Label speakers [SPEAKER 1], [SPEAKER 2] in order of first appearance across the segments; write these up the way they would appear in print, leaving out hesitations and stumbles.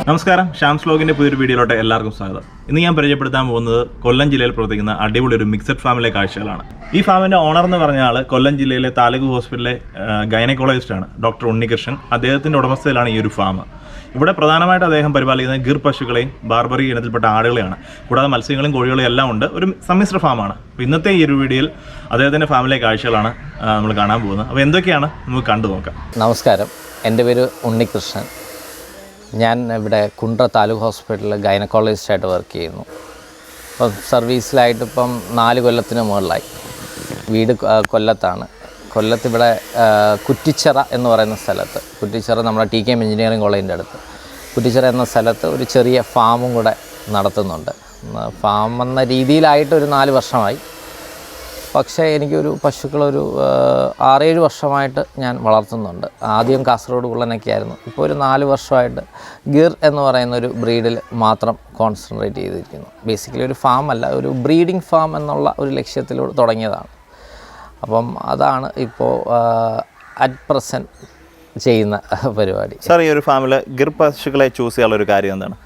[SPEAKER 1] നമസ്കാരം, ഷാംസ് വ്ലോഗിൻ്റെ പുതിയൊരു വീഡിയോയിലോട്ട് എല്ലാവർക്കും സ്വാഗതം. ഇന്ന് ഞാൻ പരിചയപ്പെടുത്താൻ പോകുന്നത് കൊല്ലം ജില്ലയിൽ പ്രവർത്തിക്കുന്ന അടിപൊളി ഒരു മിക്സഡ് ഫാമിലെ കാഴ്ചകളാണ്. ഈ ഫാമിൻ്റെ ഓണർ എന്ന് പറഞ്ഞ ആൾ കൊല്ലം ജില്ലയിലെ താലൂക്ക് ഹോസ്പിറ്റലിലെ ഗൈനക്കോളജിസ്റ്റാണ് ഡോക്ടർ ഉണ്ണി കൃഷ്ണൻ. അദ്ദേഹത്തിൻ്റെ ഉടമസ്ഥയിലാണ് ഈ ഒരു ഫാം. ഇവിടെ പ്രധാനമായിട്ട് അദ്ദേഹം പരിപാലിക്കുന്നത് ഗിർ പശുക്കളെയും ബാർബറി ഇനത്തിൽപ്പെട്ട ആടുകളെയാണ്. കൂടാതെ മത്സ്യങ്ങളും കോഴികളും എല്ലാം ഉണ്ട്. ഒരു സമ്മിശ്ര ഫാമാണ്. അപ്പോൾ ഇന്നത്തെ ഈ ഒരു വീഡിയോയിൽ അദ്ദേഹത്തിൻ്റെ ഫാമിലെ കാഴ്ചകളാണ് നമ്മൾ കാണാൻ പോകുന്നത്. അപ്പോൾ എന്തൊക്കെയാണ് നമുക്ക് കണ്ടു നോക്കാം.
[SPEAKER 2] നമസ്കാരം, എൻ്റെ പേര് ഉണ്ണികൃഷ്ണൻ. ഞാൻ ഇവിടെ കുണ്ട്ര താലൂക്ക് ഹോസ്പിറ്റലിൽ ഗൈനക്കോളജിസ്റ്റായിട്ട് വർക്ക് ചെയ്യുന്നു. അപ്പം സർവീസിലായിട്ടിപ്പം 4 കൊല്ലത്തിന് മുകളിലായി. വീട് കൊല്ലത്താണ്. കൊല്ലത്തിവിടെ കുറ്റിച്ചിറ എന്ന് പറയുന്ന സ്ഥലത്ത്, കുറ്റിച്ചിറ നമ്മുടെ TK എഞ്ചിനീയറിംഗ് കോളേജിൻ്റെ അടുത്ത് കുറ്റിച്ചിറ എന്ന സ്ഥലത്ത് ഒരു ചെറിയ ഫാമും കൂടെ നടത്തുന്നുണ്ട്. ഫാം എന്ന രീതിയിലായിട്ട് ഒരു 4 വർഷമായി. പക്ഷേ എനിക്കൊരു പശുക്കളൊരു 6-7 വർഷമായിട്ട് ഞാൻ വളർത്തുന്നുണ്ട്. ആദ്യം കാസർഗോഡ് കുള്ളനൊക്കെ ആയിരുന്നു. ഇപ്പോൾ ഒരു 4 വർഷമായിട്ട് ഗിർ എന്ന് പറയുന്നൊരു ബ്രീഡിൽ മാത്രം കോൺസെൻട്രേറ്റ് ചെയ്തിരിക്കുന്നു. ബേസിക്കലി ഒരു ഫാം അല്ല, ഒരു ബ്രീഡിംഗ് ഫാം എന്നുള്ള ഒരു ലക്ഷ്യത്തിലൂടെ തുടങ്ങിയതാണ്. അപ്പം അതാണ് ഇപ്പോൾ അറ്റ് പ്രസൻറ്റ് ചെയ്യുന്ന പരിപാടി.
[SPEAKER 1] സാർ, ഈ ഒരു ഫാമിൽ ഗിർ പശുക്കളെ ചൂസ് ചെയ്യാനുള്ളൊരു കാര്യം എന്താണ്?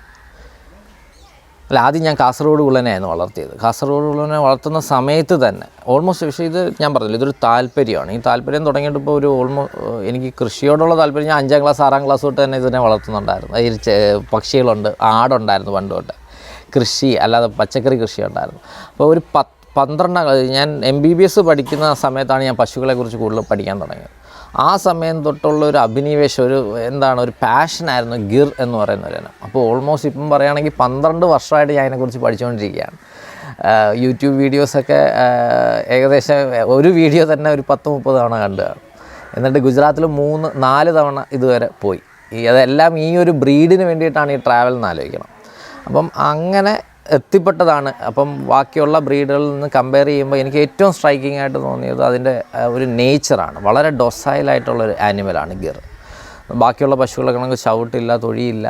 [SPEAKER 2] അല്ല, ആദ്യം ഞാൻ കാസർഗോഡ് കുള്ളനെയായിരുന്നു വളർത്തിയത്. കാസർഗോഡ് കുള്ളനെ വളർത്തുന്ന സമയത്ത് തന്നെ ഓൾമോസ്റ്റ്, പക്ഷേ ഇത് ഞാൻ പറഞ്ഞില്ല, ഇതൊരു താല്പര്യമാണ്. ഈ താല്പര്യം തുടങ്ങിയിട്ട് ഇപ്പോൾ ഒരു എനിക്ക് കൃഷിയോടുള്ള താല്പര്യം ഞാൻ 5ാം ക്ലാസ് 6ാം ക്ലാസ് തൊട്ട് തന്നെ ഇതിനെ വളർത്തുന്നുണ്ടായിരുന്നു. പക്ഷികളുണ്ട്, ആടുണ്ടായിരുന്നു പണ്ട് തൊട്ട്. കൃഷി അല്ലാതെ പച്ചക്കറി കൃഷി ഉണ്ടായിരുന്നു. അപ്പോൾ ഒരു 12 ഞാൻ MBBS പഠിക്കുന്ന സമയത്താണ് ഞാൻ പശുക്കളെക്കുറിച്ച് കൂടുതൽ പഠിക്കാൻ തുടങ്ങിയത്. ആ സമയം തൊട്ടുള്ള ഒരു അഭിനിവേശം, ഒരു പാഷനായിരുന്നു ഗിർ എന്ന് പറയുന്ന ഒരു ഇനം. അപ്പോൾ ഓൾമോസ്റ്റ് ഇപ്പം പറയുകയാണെങ്കിൽ 12 വർഷമായിട്ട് ഞാൻ അതിനെക്കുറിച്ച് പഠിച്ചുകൊണ്ടിരിക്കുകയാണ്. യൂട്യൂബ് വീഡിയോസൊക്കെ ഏകദേശം ഒരു വീഡിയോ തന്നെ ഒരു 10-30 തവണ കണ്ടു കാണും. എന്നിട്ട് ഗുജറാത്തിൽ 3-4 തവണ ഇതുവരെ പോയി. അതെല്ലാം ഈ ഒരു ബ്രീഡിന് വേണ്ടിയിട്ടാണ് ഈ ട്രാവൽ എന്ന് ആലോചിക്കണം. അപ്പം അങ്ങനെ എത്തിപ്പെട്ടതാണ്. അപ്പം ബാക്കിയുള്ള ബ്രീഡുകളിൽ നിന്ന് കമ്പയർ ചെയ്യുമ്പോൾ എനിക്ക് ഏറ്റവും സ്ട്രൈക്കിംഗ് ആയിട്ട് തോന്നിയത് അതിൻ്റെ ഒരു നേച്ചറാണ്. വളരെ ഡൊസൈലായിട്ടുള്ളൊരു ആനിമലാണ് ഗിർ. ബാക്കിയുള്ള പശുക്കളൊക്കെ നമുക്ക് ചവിട്ടില്ല, തൊഴിയില്ല.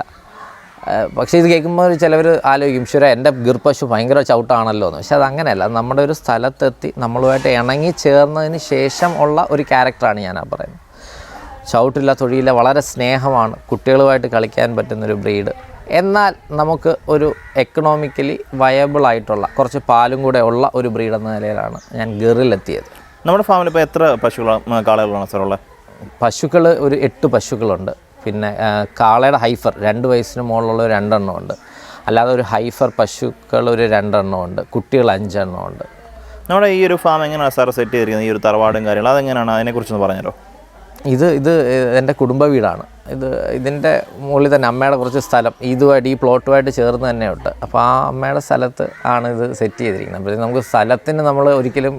[SPEAKER 2] പക്ഷേ ഇത് കേൾക്കുമ്പോൾ ചിലവർ ആലോചിക്കും, ശരി എൻ്റെ ഗിർ പശു ഭയങ്കര ചവിട്ടാണല്ലോ എന്ന്. പക്ഷെ അതങ്ങനെയല്ല. നമ്മുടെ ഒരു സ്ഥലത്തെത്തി നമ്മളുമായിട്ട് ഇണങ്ങി ചേർന്നതിന് ശേഷം ഉള്ള ഒരു ക്യാരക്ടറാണ് ഞാൻ പറയുന്നത്. ചവിട്ടില്ല, തൊഴിയില്ല, വളരെ സ്നേഹമാണ്, കുട്ടികളുമായിട്ട് കളിക്കാൻ പറ്റുന്നൊരു ബ്രീഡ്. എന്നാൽ നമുക്ക് ഒരു എക്കണോമിക്കലി വയബിളായിട്ടുള്ള കുറച്ച് പാലും കൂടെ ഉള്ള ഒരു ബ്രീഡ് എന്ന നിലയിലാണ് ഞാൻ ഗിറിലെത്തിയത്.
[SPEAKER 1] നമ്മുടെ ഫാമിൽ ഇപ്പോൾ എത്ര കാളകളാണ് സാർ ഉള്ളത്?
[SPEAKER 2] പശുക്കൾ ഒരു 8 പശുക്കളുണ്ട്. പിന്നെ കാളയുടെ ഹൈഫർ 2 വയസ്സിന് മുകളിലുള്ള 2 എണ്ണമുണ്ട്. അല്ലാതെ ഒരു ഹൈഫർ പശുക്കൾ ഒരു 2 എണ്ണമുണ്ട്. കുട്ടികൾ 5 എണ്ണമുണ്ട്.
[SPEAKER 1] നമ്മുടെ ഈ ഒരു ഫാം എങ്ങനെയാണ് സാർ സെറ്റ് ചെയ്തിരിക്കുന്നത്? ഈ ഒരു തറവാടും കാര്യങ്ങളും അതെങ്ങനെയാണ്? അതിനെക്കുറിച്ചൊന്ന് പറഞ്ഞല്ലോ.
[SPEAKER 2] ഇത് എൻ്റെ കുടുംബ വീടാണ്. ഇതിൻ്റെ മുകളിൽ തന്നെ അമ്മയുടെ കുറച്ച് സ്ഥലം ഈ പ്ലോട്ടുമായിട്ട് ചേർന്ന് തന്നെ ഉണ്ട്. അപ്പോൾ ആ അമ്മയുടെ സ്ഥലത്ത് ആണ് ഇത് സെറ്റ് ചെയ്തിരിക്കുന്നത്. അപ്പോൾ നമുക്ക് സ്ഥലത്തിന് നമ്മൾ ഒരിക്കലും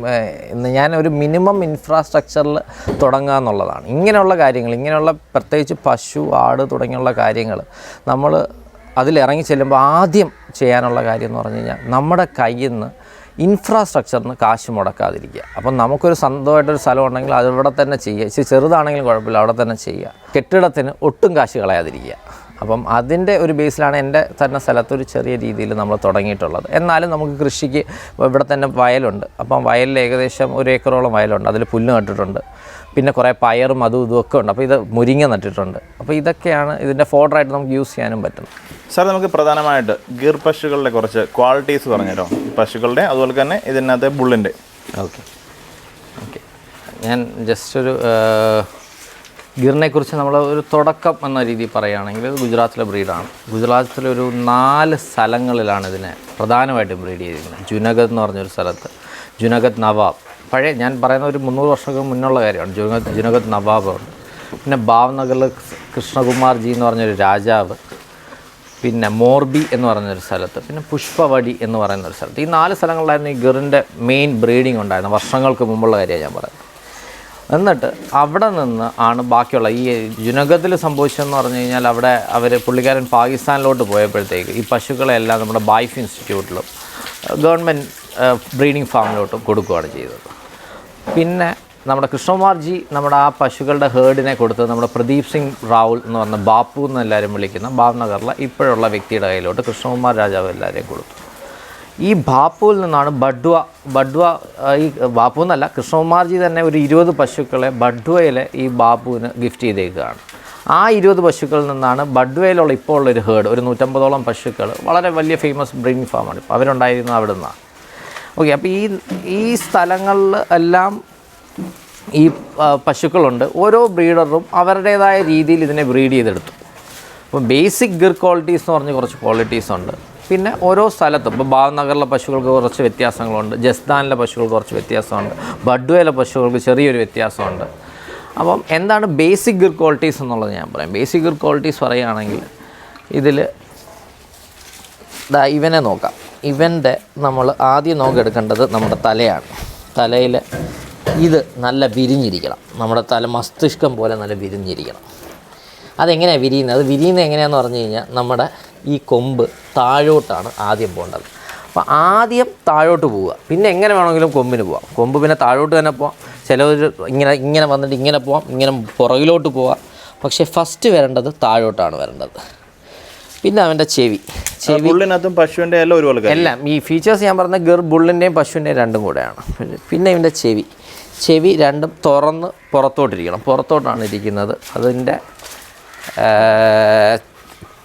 [SPEAKER 2] ഞാൻ ഒരു മിനിമം ഇൻഫ്രാസ്ട്രക്ചറിൽ തുടങ്ങുക എന്നുള്ളതാണ്. ഇങ്ങനെയുള്ള കാര്യങ്ങൾ, ഇങ്ങനെയുള്ള പ്രത്യേകിച്ച് പശു, ആട് തുടങ്ങിയുള്ള കാര്യങ്ങൾ നമ്മൾ അതിലിറങ്ങി ചെല്ലുമ്പോൾ ആദ്യം ചെയ്യാനുള്ള കാര്യം എന്ന് പറഞ്ഞു കഴിഞ്ഞാൽ നമ്മുടെ കയ്യിൽ നിന്ന് ഇൻഫ്രാസ്ട്രക്ചറിന് കാശ് മുടക്കാതിരിക്കുക. അപ്പം നമുക്കൊരു സ്വന്തമായിട്ടൊരു സ്ഥലം ഉണ്ടെങ്കിൽ അതിവിടെ തന്നെ ചെയ്യുക. ചെറുതാണെങ്കിലും കുഴപ്പമില്ല, അവിടെ തന്നെ ചെയ്യുക. കെട്ടിടത്തിന് ഒട്ടും കാശ് കളയാതിരിക്കുക. അപ്പം അതിൻ്റെ ഒരു ബേസിലാണ് എൻ്റെ തന്നെ സ്ഥലത്തൊരു ചെറിയ രീതിയിൽ നമ്മൾ തുടങ്ങിയിട്ടുള്ളത്. എന്നാലും നമുക്ക് കൃഷിക്ക് ഇവിടെ തന്നെ വയലുണ്ട്. അപ്പം വയലിൽ ഏകദേശം 1 ഏക്കറോളം വയലുണ്ട്. അതിൽ പുല്ല് നട്ടിട്ടുണ്ട്. പിന്നെ കുറേ പയറും അതും ഇതുമൊക്കെ ഉണ്ട്. അപ്പോൾ ഇത് മുരിങ്ങ നട്ടിട്ടുണ്ട്. അപ്പോൾ ഇതൊക്കെയാണ് ഇതിൻ്റെ ഫോഡറായിട്ട് നമുക്ക് യൂസ് ചെയ്യാനും പറ്റും.
[SPEAKER 1] സാർ, നമുക്ക് പ്രധാനമായിട്ട് ഗിർ പശുക്കളുടെ കുറച്ച് ക്വാളിറ്റീസ് പറഞ്ഞുതരോ? പശുക്കളുടെ അതുപോലെ തന്നെ ഇതിനകത്ത് ബുള്ളിൻ്റെ.
[SPEAKER 2] ഓക്കെ, ഞാൻ ജസ്റ്റ് ഒരു ഗിറിനെക്കുറിച്ച് നമ്മൾ ഒരു തുടക്കം എന്ന രീതിയിൽ പറയുകയാണെങ്കിൽ ഇത് ഗുജറാത്തിലെ ബ്രീഡാണ്. ഗുജറാത്തിലൊരു 4 സ്ഥലങ്ങളിലാണ് ഇതിനെ പ്രധാനമായിട്ടും ബ്രീഡ് ചെയ്തിരിക്കുന്നത്. ജുനഗഡ് എന്ന് പറഞ്ഞൊരു സ്ഥലത്ത്, ജുനഗഡ് നവാബ്, പഴയ ഞാൻ പറയുന്ന ഒരു 300 വർഷങ്ങൾക്ക് മുന്നുള്ള കാര്യമാണ്. ജുനഗഡ് നവാബ് ഉണ്ട്. പിന്നെ ഭാവ്നഗറിൽ കൃഷ്ണകുമാർജി എന്ന് പറഞ്ഞൊരു രാജാവ്, പിന്നെ മോർബി എന്ന് പറയുന്നൊരു സ്ഥലത്ത്, പിന്നെ പുഷ്പവടി എന്ന് പറയുന്നൊരു സ്ഥലത്ത്. ഈ 4 സ്ഥലങ്ങളിലായിരുന്നു ഈ ഗിറിൻ്റെ മെയിൻ ബ്രീഡിംഗ് ഉണ്ടായിരുന്നത്. വർഷങ്ങൾക്ക് മുമ്പുള്ള കാര്യമാണ് ഞാൻ പറയുന്നത്. എന്നിട്ട് അവിടെ നിന്ന് ആണ് ബാക്കിയുള്ള ഈ ജുനഗത്തിൽ സംഭവിച്ചതെന്ന് പറഞ്ഞു കഴിഞ്ഞാൽ അവിടെ പുള്ളിക്കാരൻ പാകിസ്ഥാനിലോട്ട് പോയപ്പോഴത്തേക്ക് ഈ പശുക്കളെല്ലാം നമ്മുടെ ബൈഫ് ഇൻസ്റ്റിറ്റ്യൂട്ടിലും ഗവൺമെൻറ് ബ്രീഡിംഗ് ഫാമിലോട്ടും കൊടുക്കുകയാണ് ചെയ്തത്. പിന്നെ നമ്മുടെ കൃഷ്ണകുമാർജി നമ്മുടെ ആ പശുക്കളുടെ ഹേർഡിനെ കൊടുത്തത് നമ്മുടെ പ്രദീപ് സിംഗ് റാവുൽ എന്ന് പറഞ്ഞ ബാപ്പു എന്ന് എല്ലാവരും വിളിക്കുന്ന ഭാവ്നഗറിലെ ഇപ്പോഴുള്ള വ്യക്തിയുടെ കയ്യിലോട്ട് കൃഷ്ണകുമാർ രാജാവ് എല്ലാവരെയും കൊടുത്തു. ഈ ബാപ്പുവിൽ നിന്നാണ് ബഡ്വ ഈ ബാപ്പു എന്നല്ല, കൃഷ്ണകുമാർജി തന്നെ ഒരു 20 പശുക്കളെ ബഡ്വയിലെ ഈ ബാപ്പുവിന് ഗിഫ്റ്റ് ചെയ്തേക്കുകയാണ്. ആ 20 പശുക്കളിൽ നിന്നാണ് ബഡ്വേയിലുള്ള ഇപ്പോൾ ഉള്ളൊരു ഹേർഡ്, ഒരു 150ഓളം പശുക്കൾ, വളരെ വലിയ ഫേമസ് ബ്രീഡിംഗ് ഫാമാണ്, ഇപ്പോൾ അവരുണ്ടായിരുന്നത് അവിടെ നിന്നാണ്. ഓക്കെ, അപ്പോൾ ഈ സ്ഥലങ്ങളിൽ എല്ലാം ഈ പശുക്കളുണ്ട്. ഓരോ ബ്രീഡറും അവരുടേതായ രീതിയിൽ ഇതിനെ ബ്രീഡ് ചെയ്തെടുത്തു. അപ്പോൾ ബേസിക് ഗിർ ക്വാളിറ്റീസ് എന്ന് പറഞ്ഞ് കുറച്ച് ക്വാളിറ്റീസ് ഉണ്ട്. പിന്നെ ഓരോ സ്ഥലത്തും ഇപ്പോൾ ഭാവ്നഗറിലെ പശുക്കൾക്ക് കുറച്ച് വ്യത്യാസങ്ങളുണ്ട്, ജസ്ദാനിലെ പശുക്കൾക്ക് കുറച്ച് വ്യത്യാസമുണ്ട്, ബഡ്വേയിലെ പശുക്കൾക്ക് ചെറിയൊരു വ്യത്യാസമുണ്ട്. അപ്പം എന്താണ് ബേസിക് ഗിർ ക്വാളിറ്റീസ് എന്നുള്ളത് ഞാൻ പറയാം. ബേസിക് ഗിർ ക്വാളിറ്റീസ് പറയുകയാണെങ്കിൽ ഇതിൽ ഇവനെ നോക്കാം. ഇവൻ്റെ നമ്മൾ ആദ്യം നോക്കിയെടുക്കേണ്ടത് നമ്മുടെ തലയാണ്. തലയിൽ ഇത് നല്ല വിരിഞ്ഞിരിക്കണം, നമ്മുടെ തല മസ്തിഷ്കം പോലെ നല്ല വിരിഞ്ഞിരിക്കണം. അതെങ്ങനെയാണ് വിരിയുന്നത്? അത് വിരിയുന്നത് എങ്ങനെയാണെന്ന് പറഞ്ഞു കഴിഞ്ഞാൽ നമ്മുടെ ഈ കൊമ്പ് താഴോട്ടാണ് ആദ്യം പോകേണ്ടത്. അപ്പോൾ ആദ്യം താഴോട്ട് പോവുക, പിന്നെ എങ്ങനെ വേണമെങ്കിലും കൊമ്പിന് പോവാം. കൊമ്പ് പിന്നെ താഴോട്ട് തന്നെ പോവാം, ചിലവർ ഇങ്ങനെ വന്നിട്ട് ഇങ്ങനെ പോവാം, ഇങ്ങനെ പുറകിലോട്ട് പോവാം. പക്ഷേ ഫസ്റ്റ് വരേണ്ടത് താഴോട്ടാണ് വരേണ്ടത്. പിന്നെ അവൻ്റെ ചെവി
[SPEAKER 1] ബുള്ളിനകത്തും പശുവിൻ്റെ എല്ലാം ഒരുപോലെ
[SPEAKER 2] എല്ലാം ഈ ഫീച്ചേഴ്സ് ഞാൻ പറഞ്ഞ ഗിർ ബുള്ളിൻ്റെയും പശുവിൻ്റെയും രണ്ടും കൂടെയാണ്. പിന്നെ ഇവൻ്റെ ചെവി രണ്ടും തുറന്ന് പുറത്തോട്ടിരിക്കണം, പുറത്തോട്ടാണ് ഇരിക്കുന്നത്. അതിൻ്റെ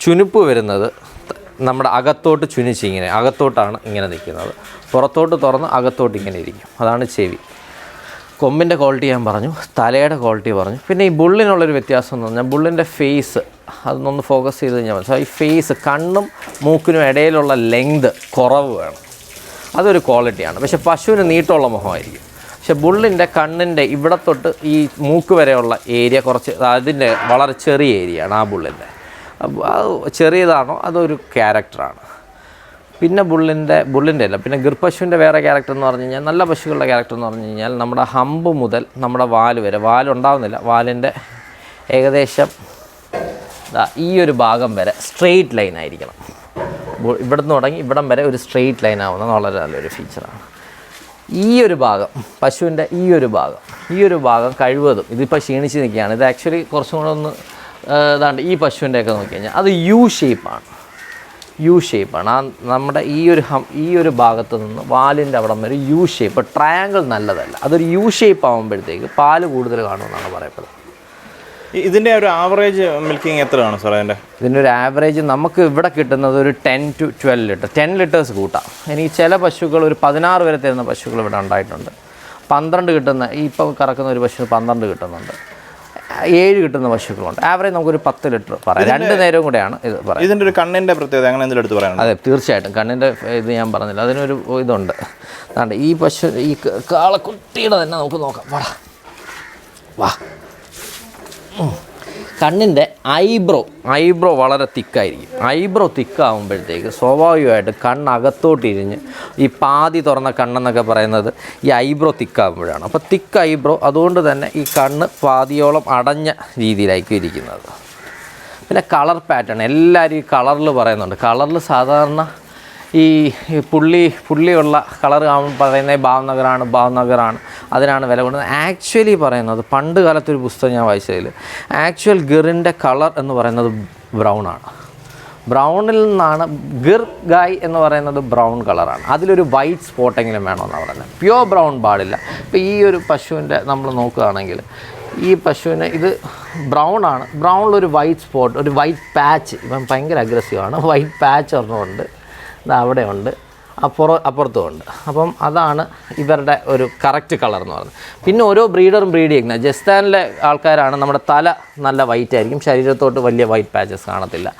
[SPEAKER 2] ചുനുപ്പ് വരുന്നത് നമ്മുടെ അകത്തോട്ട് ചുനിച്ചിങ്ങനെ അകത്തോട്ടാണ് ഇങ്ങനെ നിൽക്കുന്നത്, പുറത്തോട്ട് തുറന്ന് അകത്തോട്ട് ഇങ്ങനെ ഇരിക്കും. അതാണ് ചെവി. കൊമ്പിൻ്റെ ക്വാളിറ്റി ഞാൻ പറഞ്ഞു, തലയുടെ ക്വാളിറ്റി പറഞ്ഞു. പിന്നെ ഈ ബുള്ളിനുള്ളൊരു വ്യത്യാസം എന്ന് പറഞ്ഞാൽ ബുള്ളിൻ്റെ ഫേസ്, അതൊന്നൊന്ന് ഫോക്കസ് ചെയ്ത് കഴിഞ്ഞാൽ മനസ്സിലാവും. ഈ ഫേസ്, കണ്ണും മൂക്കിനും ഇടയിലുള്ള ലെങ്ത് കുറവ് വേണം, അതൊരു ക്വാളിറ്റിയാണ്. പക്ഷേ പശുവിന് നീട്ടമുള്ള മുഖമായിരിക്കും. പക്ഷെ ബുള്ളിൻ്റെ കണ്ണിൻ്റെ ഇവിടെ തൊട്ട് ഈ മൂക്ക് വരെയുള്ള ഏരിയ കുറച്ച് അതിൻ്റെ വളരെ ചെറിയ ഏരിയയാണ് ആ ബുള്ളിൻ്റെ. അത് ചെറിയതാണോ അതൊരു ക്യാരക്ടറാണ്. പിന്നെ ബുള്ളിൻ്റെ അല്ല, പിന്നെ ഗിർ പശുവിൻ്റെ വേറെ ക്യാരക്ടർ എന്ന് പറഞ്ഞു കഴിഞ്ഞാൽ, നല്ല പശുക്കളുടെ ക്യാരക്ടർ എന്ന് പറഞ്ഞു കഴിഞ്ഞാൽ നമ്മുടെ ഹമ്പ് മുതൽ നമ്മുടെ വാല് വരെ, വാലുണ്ടാവുന്നില്ല, വാലിൻ്റെ ഏകദേശം ഈ ഒരു ഭാഗം വരെ സ്ട്രെയിറ്റ് ലൈൻ ആയിരിക്കണം. ഇവിടുന്ന് തുടങ്ങി ഇവിടം വരെ ഒരു സ്ട്രെയിറ്റ് ലൈൻ ആവുന്നത് വളരെ നല്ലൊരു ഫീച്ചറാണ്. ഈ ഒരു ഭാഗം പശുവിൻ്റെ ഈ ഒരു ഭാഗം കഴിവതും ഇതിപ്പോൾ ക്ഷീണിച്ച് നിൽക്കുകയാണ്. ഇത് ആക്ച്വലി കുറച്ചും കൂടെ ഒന്ന് ഇതാണ്ട് ഈ പശുവിൻ്റെയൊക്കെ നോക്കിക്കഴിഞ്ഞാൽ അത് യു ഷേപ്പാണ്. ആ നമ്മുടെ ഈ ഒരു ഭാഗത്ത് നിന്ന് വാലിൻ്റെ അവിടം വരെ യു ഷേപ്പ്. ട്രയാങ്കിൾ നല്ലതല്ല, അതൊരു യു ഷേപ്പ് ആകുമ്പോഴത്തേക്ക് പാല് കൂടുതൽ കാണുമെന്നാണ് പറയപ്പെടുന്നത്.
[SPEAKER 1] ഇതിൻ്റെ ഒരു ആവറേജ് മിൽക്കിങ് എത്രയാണ് സാർ?
[SPEAKER 2] ഇതിൻ്റെ ഒരു ആവറേജ് നമുക്ക് ഇവിടെ കിട്ടുന്നത് ഒരു 10 to 12 ലിറ്റർ, 10 ലിറ്റേഴ്സ് കൂട്ടാം. എനിക്ക് ചില പശുക്കൾ ഒരു 16 വരെ തരുന്ന പശുക്കൾ ഇവിടെ ഉണ്ടായിട്ടുണ്ട്. 12 കിട്ടുന്ന, ഇപ്പോൾ കറക്കുന്ന ഒരു പശു 12 കിട്ടുന്നുണ്ട്, 7 കിട്ടുന്ന പശുക്കളുണ്ട്. ആവറേജ് നമുക്കൊരു 10 ലിറ്റർ പറയാം. 2 നേരവും കൂടെയാണ് ഇത് പറയാം.
[SPEAKER 1] ഇതിൻ്റെ ഒരു കണ്ണിൻ്റെ പ്രത്യേകത അങ്ങനെ എന്തെങ്കിലും എടുത്ത് പറയാം? അതെ,
[SPEAKER 2] തീർച്ചയായിട്ടും കണ്ണിൻ്റെ ഇത് ഞാൻ പറഞ്ഞില്ല, അതിനൊരു ഇതുണ്ട്. അതാണ്ട് ഈ പശു, ഈ കാളക്കുട്ടിയുടെ തന്നെ നമുക്ക് നോക്കാം. വാ. കണ്ണിൻ്റെ ഐബ്രോ വളരെ തിക്കായിരിക്കും. ഐബ്രോ തിക്കാകുമ്പോഴത്തേക്ക് സ്വാഭാവികമായിട്ട് കണ്ണകത്തോട്ടിരിഞ്ഞ് ഈ പാതി തുറന്ന കണ്ണെന്നൊക്കെ പറയുന്നത് ഈ ഐബ്രോ തിക്കാകുമ്പോഴാണ്. അപ്പോൾ തിക്ക് ഐബ്രോ, അതുകൊണ്ട് തന്നെ ഈ കണ്ണ് പാതിയോളം അടഞ്ഞ രീതിയിലായിരിക്കും ഇരിക്കുന്നത്. പിന്നെ കളർ പാറ്റേൺ, എല്ലാവരും ഈ കളറിൽ പറയുന്നുണ്ട്. കളറിൽ സാധാരണ ഈ പുള്ളിയുള്ള കളർ കാണുമ്പോൾ പറയുന്നത് ഭാവ്നഗറാണ്, അതിനാണ് വില കൊടുക്കുന്നത്. ആക്ച്വലി പറയുന്നത്, പണ്ട് കാലത്തൊരു പുസ്തകം ഞാൻ വായിച്ചതിൽ ആക്ച്വൽ ഗിറിൻ്റെ കളർ എന്ന് പറയുന്നത് ബ്രൗണാണ്. ബ്രൗണിൽ നിന്നാണ് ഗിർ ഗായ് എന്ന് പറയുന്നത് ബ്രൗൺ കളറാണ്. അതിലൊരു വൈറ്റ് സ്പോട്ടെങ്കിലും വേണമെന്നാണ് പറയുന്നത്. പ്യുവർ ബ്രൗൺ പാടില്ല. ഇപ്പോൾ ഈ ഒരു പശുവിൻ്റെ നമ്മൾ നോക്കുകയാണെങ്കിൽ, ഈ പശുവിന് ഇത് ബ്രൗണാണ്. ബ്രൗണിലൊരു വൈറ്റ് സ്പോട്ട്, ഒരു വൈറ്റ് പാച്ച്, ഇപ്പം ഭയങ്കര അഗ്രസീവാണ്. വൈറ്റ് പാച്ച് ഒരെണ്ണമുണ്ട്, അവിടെയുണ്ട്, അപ്പുറത്തുമുണ്ട്. അപ്പം അതാണ് ഇവരുടെ ഒരു കറക്റ്റ് കളർ എന്ന് പറയുന്നത്. പിന്നെ ഓരോ ബ്രീഡറും ബ്രീഡ് ചെയ്യുന്നത്, ജസ്താനിലെ ആൾക്കാരാണ് നമ്മുടെ തല നല്ല വൈറ്റ് ആയിരിക്കും, ശരീരത്തോട്ട് വലിയ വൈറ്റ് പാച്ചസ് കാണത്തില്ല.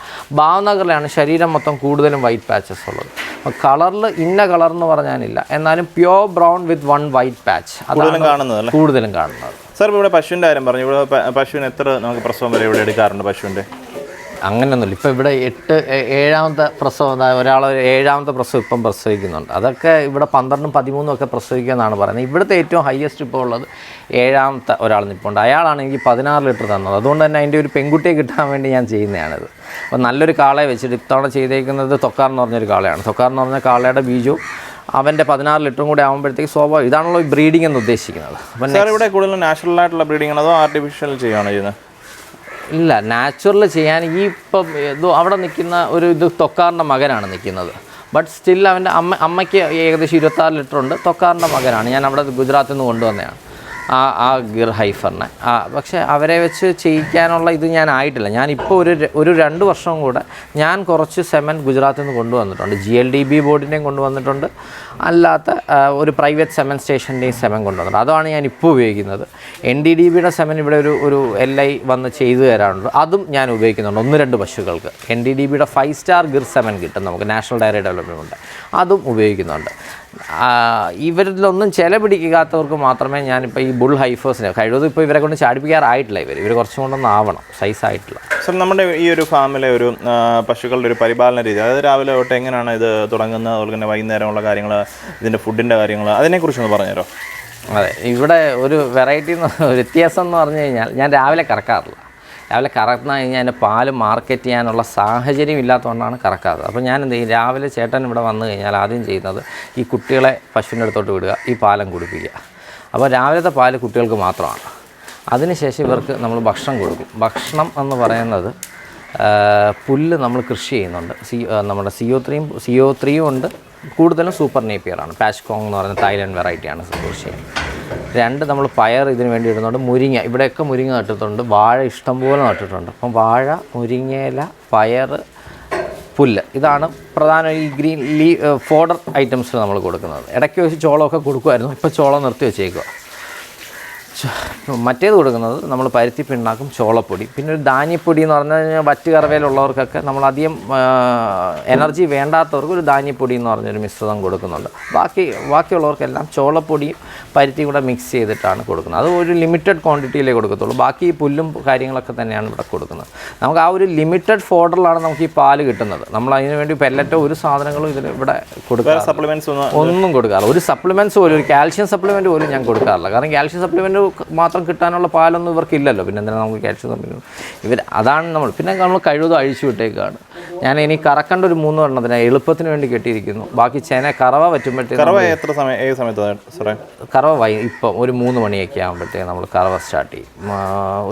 [SPEAKER 2] ഭാവ്നഗറിലാണ് ശരീരം മൊത്തം കൂടുതലും വൈറ്റ് പാച്ചസ് ഉള്ളത്. അപ്പോൾ കളറിൽ ഇന്ന കളർ എന്ന് പറഞ്ഞാലില്ല, എന്നാലും പ്യുവർ ബ്രൗൺ വിത്ത് 1 വൈറ്റ് പാച്ച് അതാണ് കൂടുതലും കാണുന്നത്.
[SPEAKER 1] സാർ, ഇവിടെ പശുവിൻ്റെ കാര്യം പറഞ്ഞു. ഇവിടെ പശുവിന് എത്ര നമുക്ക് പ്രസവം വരെ ഇവിടെ എടുക്കാറുണ്ട് പശുവിൻ്റെ?
[SPEAKER 2] അങ്ങനെയൊന്നുമില്ല. ഇപ്പോൾ ഇവിടെ 7ാമത്തെ പ്രസവം, ഒരാൾ 7ാമത്തെ പ്രസവം ഇപ്പം പ്രസവിക്കുന്നുണ്ട്. അതൊക്കെ ഇവിടെ 12ഉം 13ഉം ഒക്കെ പ്രസവിക്കുമെന്നാണ് പറയുന്നത്. ഇവിടുത്തെ ഏറ്റവും ഹയസ്റ്റ് ഇപ്പോൾ ഉള്ളത് 7ാമത്തെ ഒരാൾ നിൽപ്പുണ്ട്. അയാളാണ് എനിക്ക് 16 ലിറ്റർ തന്നത്. അതുകൊണ്ട് തന്നെ അതിൻ്റെ ഒരു പെൺകുട്ടിയെ കിട്ടാൻ വേണ്ടി ഞാൻ ചെയ്യുന്നതാണിത്. അപ്പോൾ നല്ലൊരു കാളയെ വെച്ചിട്ട് ഇത്തവണ ചെയ്തേക്കുന്നത് തൊക്കാർ എന്ന് പറഞ്ഞൊരു കാളയാണ്. തൊക്കാർ എന്ന് പറഞ്ഞ കാളയുടെ ബീജവും അവൻ്റെ 16 ലിറ്ററും കൂടെ ആകുമ്പോഴത്തേക്ക് സ്വാഭാവികം ഇതാണല്ലോ ഈ ബ്രീഡിംഗ് എന്ന് ഉദ്ദേശിക്കുന്നത്. അപ്പം ഇവിടെ കൂടുതലും നാച്ചുറൽ ആയിട്ടുള്ള ബ്രീഡിംഗ് ആണോ അതോ ആർട്ടിഫിഷ്യൽ ചെയ്യുകയാണോ ചെയ്യുന്നത്? ഇല്ല, നാച്ചുറൽ ചെയ്യാൻ ഇപ്പം അവിടെ നിൽക്കുന്ന ഇത് തൊക്കാറിൻ്റെ മകനാണ് നിൽക്കുന്നത്. ബട്ട് സ്റ്റിൽ അവൻ്റെ അമ്മയ്ക്ക് ഏകദേശം 26 ലിറ്റർ ഉണ്ട്. തൊക്കാറിൻ്റെ മകനാണ്. ഞാൻ അവിടെ ഗുജറാത്തിൽ നിന്ന് കൊണ്ടുവന്നതാണ്. ആ ഗിർ ഹൈഫറിനെ. പക്ഷേ അവരെ വെച്ച് ചെയ്യിക്കാനുള്ള ഇത് ഞാൻ ആയിട്ടില്ല. ഞാനിപ്പോൾ ഒരു 2 വർഷം കൂടെ ഞാൻ കുറച്ച് സെമൻ ഗുജറാത്തിൽ നിന്ന് കൊണ്ടുവന്നിട്ടുണ്ട്. GLDB ബോർഡിൻ്റെയും കൊണ്ടുവന്നിട്ടുണ്ട്, അല്ലാത്ത ഒരു പ്രൈവറ്റ് സെമൻ സ്റ്റേഷൻ്റെയും സെമൻ കൊണ്ടുവന്നിട്ടുണ്ട്. അതാണ് ഞാൻ ഇപ്പോൾ ഉപയോഗിക്കുന്നത്. NDDBയുടെ സെമൻ ഇവിടെ ഒരു LI വന്ന് ചെയ്തു തരാറുണ്ട്, അതും ഞാൻ ഉപയോഗിക്കുന്നുണ്ട് 1-2 പശുക്കൾക്ക്. NDDBയുടെ 5 സ്റ്റാർ ഗിർ സെമൻ കിട്ടും നമുക്ക്, നാഷണൽ ഡയറി ഡെവലപ്മെൻറ്റ്, അതും ഉപയോഗിക്കുന്നുണ്ട്. ഇവരിലൊന്നും ചില പിടിക്കാത്തവർക്ക് മാത്രമേ ഞാനിപ്പോൾ ഈ ബുൾ ഹൈഫേഴ്സിനെ കഴിവതും ഇപ്പോൾ ഇവരെ കൊണ്ട് ചാടിപ്പിക്കാറായിട്ടില്ല. ഇവർ കുറച്ചും കൊണ്ടൊന്നും ആവണം, സൈസായിട്ടില്ല.
[SPEAKER 1] സർ, നമ്മുടെ ഈ ഒരു ഫാമിലെ ഒരു പശുക്കളുടെ ഒരു പരിപാലന രീതി, അതായത് രാവിലെ തൊട്ട് എങ്ങനെയാണ് ഇത് തുടങ്ങുന്നത്, അതുപോലെ തന്നെ വൈകുന്നേരമുള്ള കാര്യങ്ങൾ, ഇതിൻ്റെ ഫുഡിൻ്റെ കാര്യങ്ങൾ, അതിനെക്കുറിച്ചൊന്ന് പറഞ്ഞുതരോ?
[SPEAKER 2] അതെ, ഇവിടെ ഒരു വെറൈറ്റി വ്യത്യാസം എന്ന് പറഞ്ഞു കഴിഞ്ഞാൽ ഞാൻ രാവിലെ കറക്കാറില്ല. രാവിലെ കറന്നു കഴിഞ്ഞാൽ അതിൻ്റെ പാല് മാർക്കറ്റ് ചെയ്യാനുള്ള സാഹചര്യം ഇല്ലാത്തതുകൊണ്ടാണ് കറക്കാത്തത്. അപ്പോൾ ഞാൻ എന്ത് ചെയ്യും, രാവിലെ ചേട്ടൻ ഇവിടെ വന്നു കഴിഞ്ഞാൽ ആദ്യം ചെയ്യുന്നത് ഈ കുട്ടികളെ പശുവിൻ്റെ അടുത്തോട്ട് വിടുക, ഈ പാലം കുടിപ്പിക്കുക. അപ്പോൾ രാവിലത്തെ പാല് കുട്ടികൾക്ക് മാത്രമാണ്. അതിനുശേഷം ഇവർക്ക് നമ്മൾ ഭക്ഷണം കൊടുക്കും. ഭക്ഷണം എന്ന് പറയുന്നത് പുല്ല് നമ്മൾ കൃഷി ചെയ്യുന്നുണ്ട്. നമ്മുടെ CO3 ഉണ്ട്, കൂടുതലും സൂപ്പർ നേപ്പിയറാണ്. പാച്ച്കോങ് എന്ന് പറയുന്ന തായ്ലൻഡ് വെറൈറ്റിയാണ് കൃഷി ചെയ്യുന്നത്. 2 നമ്മൾ പയർ ഇതിന് വേണ്ടി ഇടുന്നുണ്ട്. മുരിങ്ങ, ഇവിടെയൊക്കെ മുരിങ്ങ നട്ടിട്ടുണ്ട്, വാഴ ഇഷ്ടംപോലെ നട്ടിട്ടുണ്ട്. അപ്പം വാഴ, മുരിങ്ങയില, പയർ, പുല്ല്, ഇതാണ് പ്രധാന ഈ ഗ്രീൻ ഫോഡർ ഐറ്റംസ് നമ്മൾ കൊടുക്കുന്നത്. ഇടയ്ക്ക് വെച്ച് ചോളമൊക്കെ കൊടുക്കുമായിരുന്നു, ഇപ്പോൾ ചോളം നിർത്തി വെച്ചേക്കുക. മറ്റേത് കൊടുക്കുന്നത് നമ്മൾ പരുത്തി പിണ്ണാക്കും, ചോളപ്പൊടി, പിന്നെ ഒരു ധാന്യപ്പൊടി എന്ന് പറഞ്ഞു കഴിഞ്ഞാൽ വറ്റ് കറവയിലുള്ളവർക്കൊക്കെ നമ്മളധികം എനർജി വേണ്ടാത്തവർക്ക് ഒരു ധാന്യപ്പൊടി എന്ന് പറഞ്ഞൊരു മിശ്രിതം കൊടുക്കുന്നുണ്ട്. ബാക്കിയുള്ളവർക്കെല്ലാം ചോളപ്പൊടിയും പരുത്തിയും കൂടെ മിക്സ് ചെയ്തിട്ടാണ് കൊടുക്കുന്നത്. അത് ഒരു ലിമിറ്റഡ് ക്വാണ്ടിറ്റിയിലേ കൊടുക്കത്തുള്ളൂ. ബാക്കി പുല്ലും കാര്യങ്ങളൊക്കെ തന്നെയാണ് ഇവിടെ കൊടുക്കുന്നത്. നമുക്ക് ആ ഒരു ലിമിറ്റഡ് ഫോഡറിലാണ് നമുക്ക് ഈ പാല് കിട്ടുന്നത്. നമ്മൾ അതിന് വേണ്ടി പെല്ലറ്റോ ഒരു സാധനങ്ങളും ഇവിടെ കൊടുക്കുക, സപ്ലിമെൻറ്റ്സ് ഒന്നും കൊടുക്കാറില്ല. ഒരു സപ്ലിമെൻറ്റ്സ് പോലും, ഒരു കാൽഷ്യം സപ്ലിമെൻറ്റ് പോലും ഞാൻ കൊടുക്കാറില്ല. കാരണം കാൽഷ്യം സപ്ലിമെൻറ്റ് മാത്രം കിട്ടാനുള്ള പാലൊന്നും ഇവർക്കില്ലല്ലോ. പിന്നെ എന്തിനാണ് നമുക്ക് കാൽഷ്യം സപ്ലിമെൻറ്റ്? അതാണ് പിന്നെ നമ്മൾ കഴിവതും അഴിച്ചു വിട്ടേക്കാണ്. ഞാൻ ഇനി കറക്കേണ്ട ഒരു 3 എണ്ണത്തിന് എളുപ്പത്തിന് വേണ്ടി കെട്ടിയിരിക്കുന്നു. ബാക്കി കറവ പറ്റുമ്പോഴത്തേക്ക് കറവ ഇപ്പം ഒരു 3 മണിയൊക്കെ ആകുമ്പോഴത്തേക്ക് നമ്മൾ കറവ സ്റ്റാർട്ട് ചെയ്യും.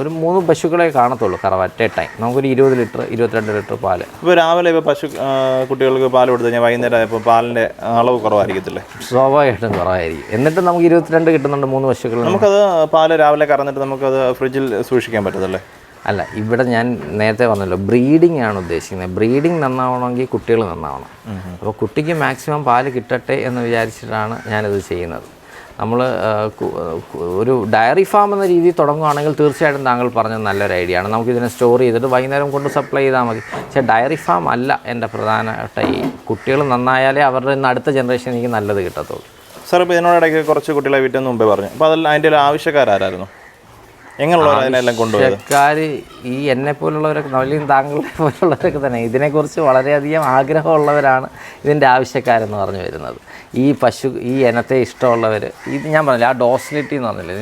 [SPEAKER 2] ഒരു 3 പശുക്കളെ കാണത്തുള്ളൂ കറവ അറ്റ് എ ടൈം. നമുക്കൊരു 20 ലിറ്റർ 22 ലിറ്റർ പാല്.
[SPEAKER 1] ഇപ്പോൾ രാവിലെ ഇപ്പോൾ കുട്ടികൾക്ക് പാല് കൊടുത്തു കഴിഞ്ഞാൽ വൈകുന്നേരം ഇപ്പോൾ പാലിൻ്റെ അളവ് കുറവായിരിക്കത്തില്ലേ?
[SPEAKER 2] സ്വാഭാവികമായിട്ടും കുറവായിരിക്കും. എന്നിട്ട് നമുക്ക് 22 കിട്ടുന്നുണ്ട് 3 പശുക്കൾ.
[SPEAKER 1] നമുക്കത് പാല് രാവിലെ കറന്നിട്ട് നമുക്കത് ഫ്രിഡ്ജിൽ സൂക്ഷിക്കാൻ പറ്റത്തല്ലേ?
[SPEAKER 2] അല്ല, ഇവിടെ ഞാൻ നേരത്തെ പറഞ്ഞല്ലോ, ബ്രീഡിംഗ് ആണ് ഉദ്ദേശിക്കുന്നത്. ബ്രീഡിംഗ് നന്നാവണമെങ്കിൽ കുട്ടികൾ നന്നാവണം. അപ്പോൾ കുട്ടിക്ക് മാക്സിമം പാല് കിട്ടട്ടെ എന്ന് വിചാരിച്ചിട്ടാണ് ഞാനിത് ചെയ്യുന്നത്. നമ്മൾ ഒരു ഡയറി ഫാം എന്ന രീതിയിൽ തുടങ്ങുകയാണെങ്കിൽ തീർച്ചയായിട്ടും താങ്കൾ പറഞ്ഞത് നല്ലൊരു ഐഡിയ ആണ്. നമുക്കിതിനെ സ്റ്റോർ ചെയ്തിട്ട് വൈകുന്നേരം കൊണ്ട് സപ്ലൈ ചെയ്താൽ മതി. പക്ഷേ ഡയറി ഫാം അല്ല എൻ്റെ പ്രധാനപ്പെട്ട ഈ കുട്ടികൾ നന്നായാലേ അവരുടെ അടുത്ത ജനറേഷൻ എനിക്ക് നല്ലത് കിട്ടത്തുള്ളൂ.
[SPEAKER 1] സാർ, ഇപ്പോൾ ഇതിനോടിടയ്ക്ക് കുറച്ച് കുട്ടികളെ വീട്ടിൽ മുമ്പേ പറഞ്ഞു. അപ്പോൾ അതിൽ അതിൻ്റെ ആവശ്യക്കാരായിരുന്നു? എങ്ങനെയുള്ളവരെല്ലാം കൊണ്ടുപോയത്?
[SPEAKER 2] ഈ എന്നെ പോലുള്ളവരൊക്കെ, വലിയ താങ്കളെ പോലുള്ളവരൊക്കെ തന്നെ ഇതിനെക്കുറിച്ച് വളരെയധികം ആഗ്രഹമുള്ളവരാണ് ഇതിൻ്റെ ആവശ്യക്കാരെന്ന് പറഞ്ഞു വരുന്നത്. ഈ ഇനത്തെ ഇഷ്ടമുള്ളവർ, ഇത് ഞാൻ പറഞ്ഞില്ല, ആ ഡോസിലിറ്റി എന്ന് പറഞ്ഞില്ല,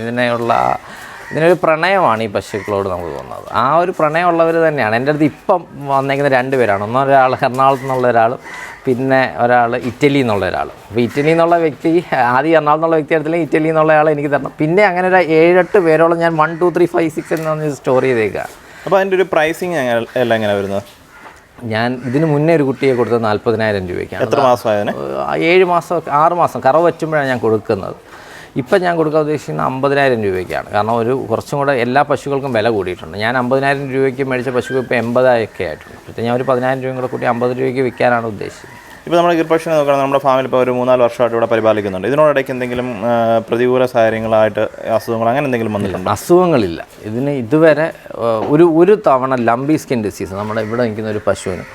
[SPEAKER 2] ഇതിനൊരു പ്രണയമാണ് ഈ പശുക്കളോട് നമുക്ക് തോന്നുന്നത്. ആ ഒരു പ്രണയമുള്ളവർ തന്നെയാണ് എൻ്റെ അടുത്ത് ഇപ്പം വന്നേക്കുന്ന 2 പേരാണ്. ഒരാൾ എറണാകുളത്ത് നിന്നുള്ള ഒരാളും, പിന്നെ ഒരാൾ ഇറ്റലിയിൽ നിന്നുള്ള ഒരാളും. അപ്പോൾ ഇറ്റലിയിൽ നിന്നുള്ള വ്യക്തി ആദ്യം എറണാകുളത്ത് നിന്നുള്ള വ്യക്തി എടുത്തില്ലെങ്കിൽ ഇറ്റലിയിൽ നിന്നുള്ള ആൾ എനിക്ക് തരണം. പിന്നെ അങ്ങനെ ഒരു 7-8 പേരോളം ഞാൻ 1, 2, 3, 5, 6 എന്ന് പറഞ്ഞ് സ്റ്റോർ ചെയ്തേക്കുക.
[SPEAKER 1] അപ്പോൾ അതിൻ്റെ ഒരു പ്രൈസിങ് എല്ലാം എങ്ങനെ വരുന്നത്?
[SPEAKER 2] ഞാൻ ഇതിന് മുന്നേ ഒരു കുട്ടിയെ കൊടുത്തത് 40,000 രൂപയ്ക്കാണ്.
[SPEAKER 1] എത്ര മാസമായതിന്?
[SPEAKER 2] 7 മാസം 6 മാസം കറവ് വറ്റുമ്പോഴാണ് ഞാൻ കൊടുക്കുന്നത്. ഇപ്പം ഞാൻ കൊടുക്കാൻ ഉദ്ദേശിക്കുന്നത് 50,000 രൂപയ്ക്കാണ്. കാരണം കുറച്ചും കൂടെ എല്ലാ പശുക്കൾക്കും വില കൂടിയിട്ടുണ്ട്. ഞാൻ 50,000 രൂപയ്ക്ക് മേടിച്ച പശുക്കൾ ഇപ്പോൾ 80,000 ആയിട്ടുണ്ട്. അപ്പോൾ ഞാൻ ഒരു 10,000 രൂപയും കൂടെ കൂട്ടി 50 രൂപയ്ക്ക് വിൽക്കാനാണ് ഉദ്ദേശിച്ചത്.
[SPEAKER 1] ഇപ്പോൾ നമ്മൾ ഗിർപശുവിനെ നോക്കുകയാണെങ്കിൽ നമ്മുടെ ഫാമിൽ ഇപ്പോൾ ഒരു 3-4 വർഷമായിട്ട് ഇവിടെ പരിപാലിക്കുന്നുണ്ട്. ഇതിനോടിടയ്ക്ക് എന്തെങ്കിലും പ്രതികൂല സാഹചര്യങ്ങളായിട്ട് അസുഖങ്ങൾ അങ്ങനെ എന്തെങ്കിലും വന്നിട്ടുണ്ട്?
[SPEAKER 2] അസുഖങ്ങളില്ല. ഇതിന് ഇതുവരെ ഒരു തവണ ലംബി സ്കിൻ ഡിസീസ് നമ്മുടെ ഇവിടെ നിൽക്കുന്ന ഒരു പശുവിന്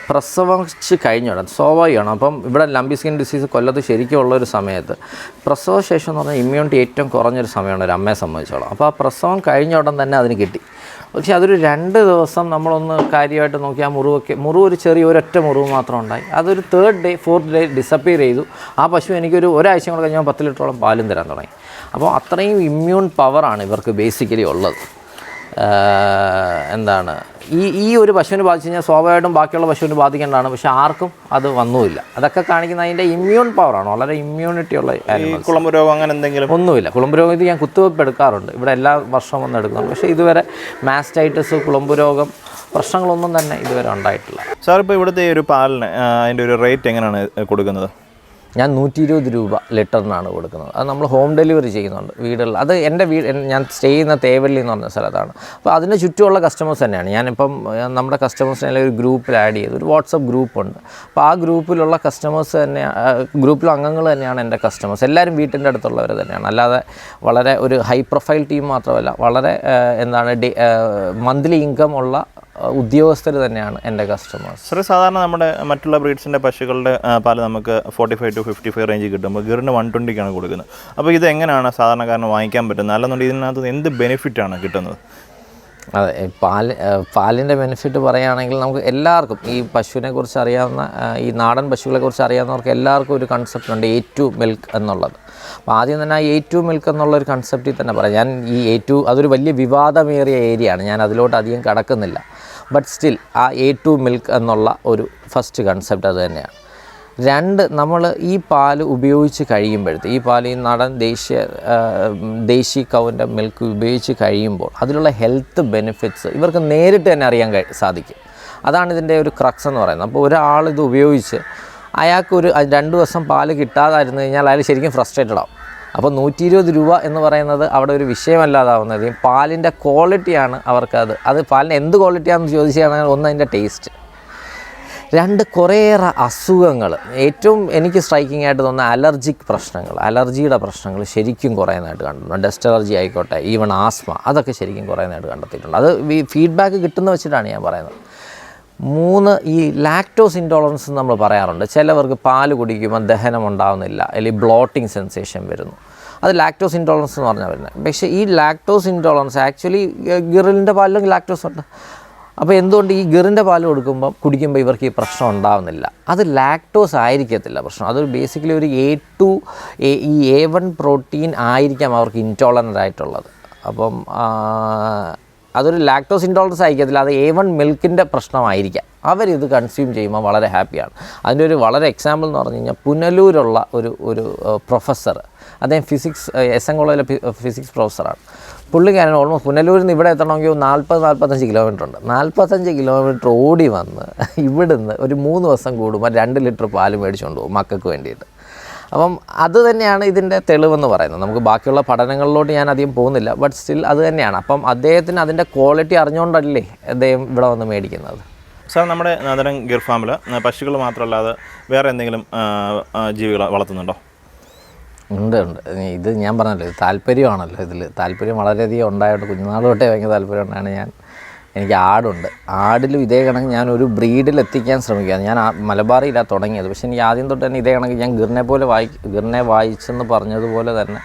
[SPEAKER 2] പ്രസവിച്ച് കഴിഞ്ഞോടെ സ്വാഭാവികമാണ്. അപ്പം ഇവിടെ ലംബി സ്കിൻ ഡിസീസ് കൊല്ലത്ത് ശരിക്കും ഉള്ളൊരു സമയത്ത് പ്രസവശേഷം എന്ന് പറഞ്ഞാൽ ഇമ്മ്യൂണിറ്റി ഏറ്റവും കുറഞ്ഞൊരു സമയമാണ് ഒരു അമ്മയെ സംബന്ധിച്ചോളം. അപ്പോൾ ആ പ്രസവം കഴിഞ്ഞ ഉടൻ തന്നെ അതിന് കിട്ടി. പക്ഷേ അതൊരു 2 ദിവസം നമ്മളൊന്ന് കാര്യമായിട്ട് നോക്കി ആ മുറിവ് ഒരു ചെറിയ ഒരൊറ്റ മുറിവ് മാത്രം ഉണ്ടായി. അതൊരു 3rd day 4th day disappear ചെയ്തു. ആ പശു എനിക്കൊരു ഒരാഴ്ച കൂടെ കഴിഞ്ഞാൽ 10 ലിറ്ററോളം പാലും തരാൻ തുടങ്ങി. അപ്പോൾ അത്രയും ഇമ്മ്യൂൺ പവറാണ് ഇവർക്ക് ബേസിക്കലി ഉള്ളത്. ഈ ഒരു പശുവിന് ബാധിച്ചു കഴിഞ്ഞാൽ സ്വാഭാവികമായിട്ടും ബാക്കിയുള്ള പശുവിന് ബാധിക്കേണ്ടതാണ്. പക്ഷെ ആർക്കും അത് വന്നുമില്ല. അതൊക്കെ കാണിക്കുന്ന അതിൻ്റെ ഇമ്മ്യൂൺ പവറാണ്. വളരെ ഇമ്മ്യൂണിറ്റി ഉള്ള
[SPEAKER 1] കുളമ്പ് രോഗം അങ്ങനെ എന്തെങ്കിലും
[SPEAKER 2] ഒന്നുമില്ല. കുളമ്പ് രോഗം ഇത് ഞാൻ കുത്തിവെപ്പ് എടുക്കാറുണ്ട്. ഇവിടെ എല്ലാ വർഷവും വന്ന് എടുക്കുന്നുണ്ട്. പക്ഷേ ഇതുവരെ മാസ്റ്റൈറ്റിസ്, കുളമ്പ് രോഗം പ്രശ്നങ്ങളൊന്നും തന്നെ ഇതുവരെ ഉണ്ടായിട്ടില്ല.
[SPEAKER 1] സാർ, ഇപ്പോൾ ഇവിടുത്തെ ഒരു പാലിന് അതിൻ്റെ ഒരു റേറ്റ് എങ്ങനെയാണ് കൊടുക്കുന്നത്?
[SPEAKER 2] ഞാൻ 120 രൂപ ലിറ്ററിനാണ് കൊടുക്കുന്നത്. അത് നമ്മൾ ഹോം ഡെലിവറി ചെയ്യുന്നുണ്ട് വീടുകളിൽ. അത് എൻ്റെ ഞാൻ സ്റ്റേ ചെയ്യുന്ന തേവള്ളി എന്ന് പറഞ്ഞ സ്ഥലത്താണ്. അപ്പോൾ അതിന് ചുറ്റുമുള്ള കസ്റ്റമേഴ്സ് തന്നെയാണ്. ഞാനിപ്പം നമ്മുടെ കസ്റ്റമേഴ്സിനെ ഒരു ഗ്രൂപ്പിൽ ആഡ് ചെയ്തു, ഒരു വാട്സപ്പ് ഗ്രൂപ്പുണ്ട്. അപ്പോൾ ആ ഗ്രൂപ്പിലുള്ള കസ്റ്റമേഴ്സ് തന്നെ, ഗ്രൂപ്പിലെ അംഗങ്ങൾ തന്നെയാണ് എൻ്റെ കസ്റ്റമേഴ്സ്. എല്ലാവരും വീട്ടിൻ്റെ അടുത്തുള്ളവർ തന്നെയാണ്. അല്ലാതെ വളരെ ഒരു ഹൈ പ്രൊഫൈൽ ടീം മാത്രമല്ല, വളരെ മന്ത്ലി ഇൻകം ഉള്ള ഉദ്യോഗസ്ഥർ തന്നെയാണ് എൻ്റെ കസ്റ്റമേഴ്സ്.
[SPEAKER 1] സാർ, സാധാരണ നമ്മുടെ മറ്റുള്ള ബ്രീഡ്സിൻ്റെ പശുക്കളുടെ പാല് നമുക്ക് 45 to 55 റേഞ്ച് കിട്ടുമ്പോൾ ഗിറിന് 120ക്കാണ് കൊടുക്കുന്നത്. അപ്പോൾ ഇത് എങ്ങനെയാണ് സാധാരണക്കാരന് വാങ്ങിക്കാൻ പറ്റുന്നത്? അല്ലെന്നുണ്ടെങ്കിൽ ഇതിനകത്ത് എന്ത് ബെനിഫിറ്റാണ് കിട്ടുന്നത്?
[SPEAKER 2] അതെ, പാലിൻ്റെ ബെനിഫിറ്റ് പറയുകയാണെങ്കിൽ നമുക്ക് എല്ലാവർക്കും ഈ പശുവിനെ കുറിച്ച് അറിയാവുന്ന, ഈ നാടൻ പശുക്കളെ കുറിച്ച് അറിയാവുന്നവർക്ക് എല്ലാവർക്കും ഒരു കൺസെപ്റ്റ് ഉണ്ട്, A2 മിൽക്ക് എന്നുള്ളത്. അപ്പോൾ ആദ്യം തന്നെ ആ A2 മിൽക്ക് എന്നുള്ളൊരു കൺസെപ്റ്റിൽ തന്നെ പറയാം. ഞാൻ ഈ A2 അതൊരു വലിയ വിവാദമേറിയ ഏരിയയാണ്, ഞാൻ അതിലോട്ട് അധികം കടക്കുന്നില്ല. ബട്ട് സ്റ്റിൽ ആ A2 മിൽക്ക് എന്നുള്ള ഒരു ഫസ്റ്റ് കൺസെപ്റ്റ് അത് തന്നെയാണ്. 2, നമ്മൾ ഈ പാല് ഉപയോഗിച്ച് കഴിയുമ്പോഴത്തെ, ഈ പാൽ ഈ നടൻ ദേശീ കൗവിൻ്റെ മിൽക്ക് ഉപയോഗിച്ച് കഴിയുമ്പോൾ അതിലുള്ള ഹെൽത്ത് ബെനിഫിറ്റ്സ് ഇവർക്ക് നേരിട്ട് തന്നെ അറിയാൻ സാധിക്കും. അതാണ് ഇതിൻ്റെ ഒരു ക്രക്സ് എന്ന് പറയുന്നത്. അപ്പോൾ ഒരാളിത് ഉപയോഗിച്ച് അയാൾക്കൊരു 2 ദിവസം പാല് കിട്ടാതായിരുന്നു കഴിഞ്ഞാൽ അയാൾ ശരിക്കും ഫ്രസ്ട്രേറ്റഡ് ആവും. അപ്പോൾ 120 രൂപ എന്ന് പറയുന്നത് അവിടെ ഒരു വിഷയമല്ലാതാവുന്നത് പാലിൻ്റെ ക്വാളിറ്റിയാണ്. അത് പാലിന് എന്ത് ക്വാളിറ്റിയാണെന്ന് ചോദിച്ചാൽ, ഒന്ന് അതിൻ്റെ ടേസ്റ്റ്, 2 കുറേയേറെ അസുഖങ്ങൾ. ഏറ്റവും എനിക്ക് സ്ട്രൈക്കിംഗ് ആയിട്ട് തോന്നുന്ന അലർജിയുടെ പ്രശ്നങ്ങൾ ശരിക്കും കുറയുന്നതായിട്ട് കണ്ടിട്ടുണ്ട്. ഡസ്റ്റ് അലർജി ആയിക്കോട്ടെ, ഈവൺ ആസ്മ, അതൊക്കെ ശരിക്കും കുറയുന്നതായിട്ട് കണ്ടെത്തിയിട്ടുണ്ട്. അത് ഈ ഫീഡ്ബാക്ക് കിട്ടുന്ന വെച്ചിട്ടാണ് ഞാൻ പറയുന്നത്. 3, ഈ ലാക്ടോസ് ഇൻടോളറൻസ് നമ്മൾ പറയാറുണ്ട്. ചിലവർക്ക് പാല് കുടിക്കുമ്പോൾ ദഹനം ഉണ്ടാകുന്നില്ല, അല്ലെങ്കിൽ ബ്ലോട്ടിംഗ് സെൻസേഷൻ വരുന്നു. അത് ലാക്ടോസ് ഇൻടോളറൻസ് എന്ന് പറഞ്ഞാൽ വരുന്നത്. പക്ഷേ ഈ ലാക്ടോസ് ഇൻടോളറൻസ് ആക്ച്വലി ഗിറിൻ്റെ പാലിലും ലാക്ടോസ് ഉണ്ട്. അപ്പോൾ എന്തുകൊണ്ട് ഈ ഗിറിൻ്റെ പാൽ കുടിക്കുമ്പോൾ ഇവർക്ക് ഈ പ്രശ്നം ഉണ്ടാകുന്നില്ല? അത് ലാക്ടോസ് ആയിരിക്കത്തില്ല പ്രശ്നം. അതൊരു ബേസിക്കലി ഒരു ഈ A1 പ്രോട്ടീൻ ആയിരിക്കാം അവർക്ക് ഇൻടോളറൻ്റ് ആയിട്ടുള്ളത്. അപ്പം അതൊരു ലാക്ടോസ് ഇൻടോളറൻസ് ആയിരിക്കത്തില്ല, അത് A1 മിൽക്കിൻ്റെ പ്രശ്നമായിരിക്കാം. അവരിത് കൺസ്യൂം ചെയ്യുമ്പോൾ വളരെ ഹാപ്പിയാണ്. അതിൻ്റെ ഒരു വളരെ എക്സാമ്പിൾ എന്ന് പറഞ്ഞു കഴിഞ്ഞാൽ, പുനലൂരുള്ള ഒരു പ്രൊഫസർ, അദ്ദേഹം SM കോളേജിലെ ഫിസിക്സ് പ്രൊഫസറാണ്. പുള്ളിക്കാരൻ ഓൾമോസ്റ്റ് പുനലൂരിൽ നിന്ന് ഇവിടെ എത്തണമെങ്കിൽ 40-45 കിലോമീറ്റർ ഉണ്ട്. 45 കിലോമീറ്റർ ഓടി വന്ന് ഇവിടുന്ന് ഒരു 3 ദിവസം കൂടുമ്പോൾ 2 ലിറ്റർ പാല് മേടിച്ചുകൊണ്ട് പോകും മക്കൾക്ക് വേണ്ടിയിട്ട്. അപ്പം അത് തന്നെയാണ് ഇതിൻ്റെ തെളിവെന്ന് പറയുന്നത്. നമുക്ക് ബാക്കിയുള്ള പഠനങ്ങളിലോട്ട് ഞാൻ അധികം പോകുന്നില്ല, ബട്ട് സ്റ്റിൽ അത് തന്നെയാണ്. അപ്പം അദ്ദേഹത്തിന് അതിൻ്റെ ക്വാളിറ്റി അറിഞ്ഞുകൊണ്ടല്ലേ അദ്ദേഹം ഇവിടെ വന്ന് മേടിക്കുന്നത്.
[SPEAKER 1] സാർ, നമ്മുടെ നാദരം ഗിർ ഫാമിൽ പശുക്കൾ മാത്രമല്ലാതെ വേറെ എന്തെങ്കിലും ജീവികളെ വളർത്തുന്നുണ്ടോ?
[SPEAKER 2] ഉണ്ട്. ഇത് ഞാൻ പറഞ്ഞല്ലോ, ഇത് താല്പര്യമാണല്ലോ. താല്പര്യം വളരെയധികം ഉണ്ടായിട്ട് കുഞ്ഞുനാൾ തൊട്ടേ ഭയങ്കര താല്പര്യം ഉണ്ടാണ്. എനിക്ക് ആടുണ്ട്. ആടിലും ഇതേ കണക്ക് ഞാനൊരു ബ്രീഡിൽ എത്തിക്കാൻ ശ്രമിക്കുകയാണ്. ഞാൻ മലബാറിയിലാണ് തുടങ്ങിയത്. പക്ഷേ എനിക്ക് ആദ്യം തൊട്ട് തന്നെ ഇതേ കണക്ക് ഞാൻ ഗിറിനെ വായിച്ചെന്ന് പറഞ്ഞതുപോലെ തന്നെ